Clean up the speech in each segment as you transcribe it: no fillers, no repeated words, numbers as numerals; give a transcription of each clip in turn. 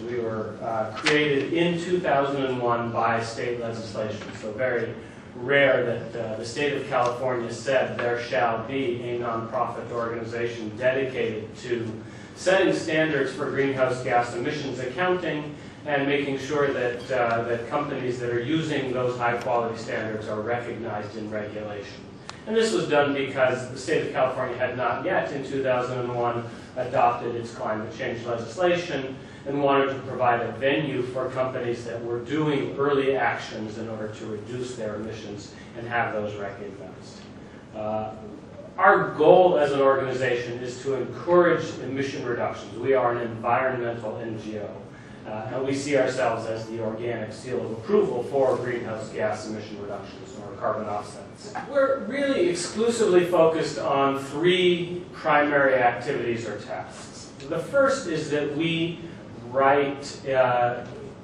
We were created in 2001 by state legislation, so very rare that the state of California said there shall be a nonprofit organization dedicated to setting standards for greenhouse gas emissions accounting and making sure that, that companies that are using those high-quality standards are recognized in regulation. And this was done because the state of California had not yet, in 2001, adopted its climate change legislation and wanted to provide a venue for companies that were doing early actions in order to reduce their emissions and have those recognized. Our goal as an organization is to encourage emission reductions. We are an environmental NGO, and we see ourselves as the organic seal of approval for greenhouse gas emission reductions, or carbon offsets. We're really exclusively focused on three primary activities or tasks. The first is that we write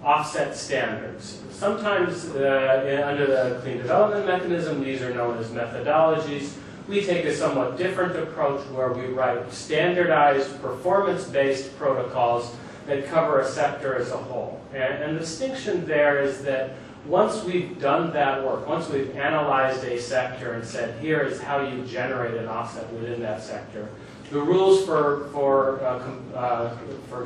offset standards. Sometimes under the Clean Development Mechanism, these are known as methodologies. We take a somewhat different approach where we write standardized, performance-based protocols that cover a sector as a whole. And the distinction there is that once we've done that work, once we've analyzed a sector and said, here is how you generate an offset within that sector, the rules for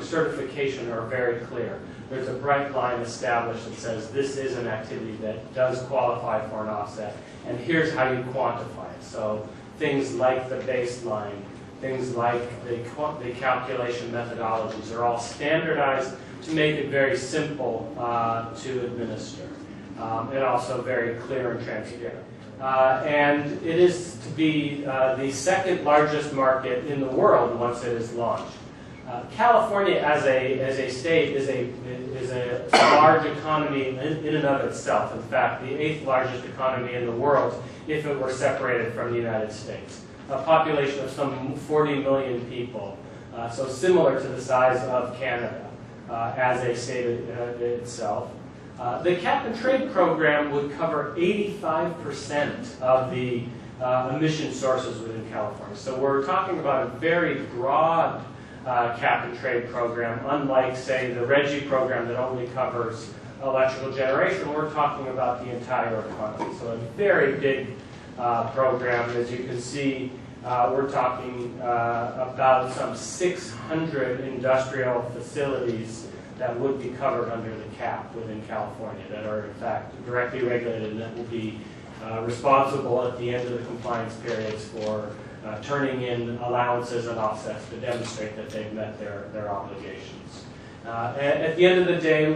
certification are very clear. There's a bright line established that says this is an activity that does qualify for an offset, and here's how you quantify it. So things like the baseline, things like the calculation methodologies are all standardized to make it very simple to administer, and also very clear and transparent. And it is to be the second largest market in the world once it is launched. California as a state is a large economy in and of itself. In fact, the 8th largest economy in the world if it were separated from the United States. A population of some 40 million people, so similar to the size of Canada as a state itself. The cap and trade program would cover 85% of the emission sources within California. So we're talking about a very broad cap and trade program, unlike, say, the RGGI program that only covers electrical generation. We're talking about the entire economy. So a very big program. As you can see, we're talking about some 600 industrial facilities that would be covered under the cap within California that are, in fact, directly regulated and that will be responsible at the end of the compliance periods for turning in allowances and offsets to demonstrate that they've met their obligations. At the end of the day,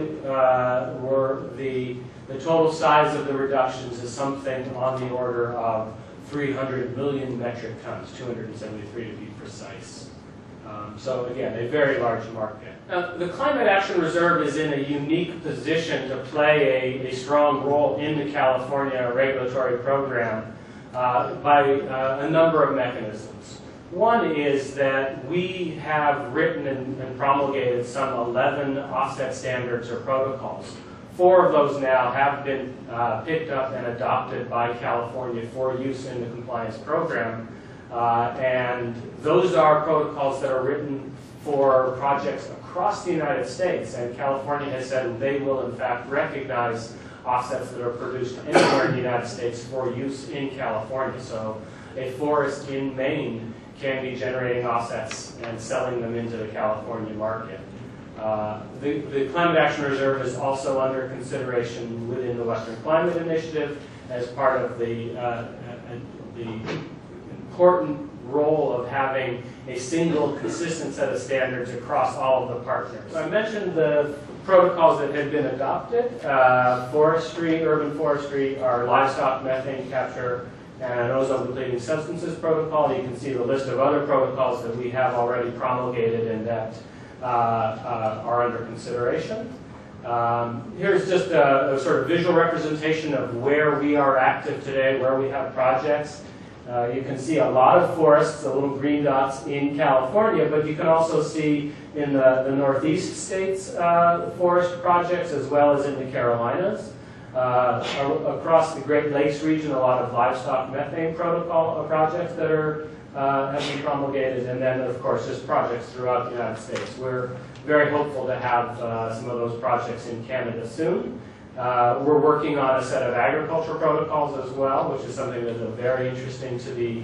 the total size of the reductions is something on the order of 300 million metric tons, 273 to be precise. So again, a very large market. Now, the Climate Action Reserve is in a unique position to play a strong role in the California regulatory program by a number of mechanisms. One is that we have written and promulgated some 11 offset standards or protocols. 4 of those now have been picked up and adopted by California for use in the compliance program. And those are protocols that are written for projects across the United States. And California has said they will, in fact, recognize offsets that are produced anywhere in the United States for use in California. So a forest in Maine can be generating offsets and selling them into the California market. The Climate Action Reserve is also under consideration within the Western Climate Initiative as part of the important role of having a single, consistent set of standards across all of the partners. I mentioned the protocols that have been adopted. Forestry, urban forestry, our livestock methane capture, and ozone depleting substances protocol. You can see the list of other protocols that we have already promulgated and that are under consideration. Here's just a sort of visual representation of where we are active today, where we have projects. You can see a lot of forests, the little green dots in California, but you can also see in the Northeast states forest projects as well as in the Carolinas. Across the Great Lakes region, a lot of livestock methane protocol projects that are have been promulgated, and then, of course, just projects throughout the United States. We're very hopeful to have some of those projects in Canada soon. We're working on a set of agriculture protocols as well, which is something that's very interesting to the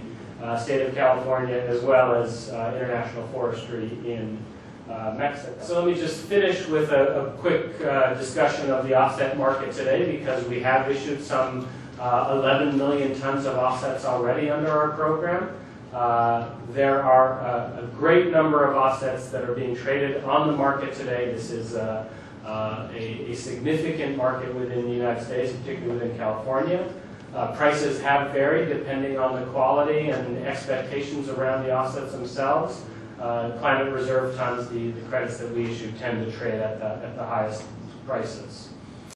state of California, as well as international forestry in Mexico. So let me just finish with a quick discussion of the offset market today, because we have issued some 11 million tons of offsets already under our program. There are a great number of offsets that are being traded on the market today. This is a significant market within the United States, particularly within California. Prices have varied depending on the quality and expectations around the offsets themselves. Climate reserve tons, the credits that we issue, tend to trade at the highest prices.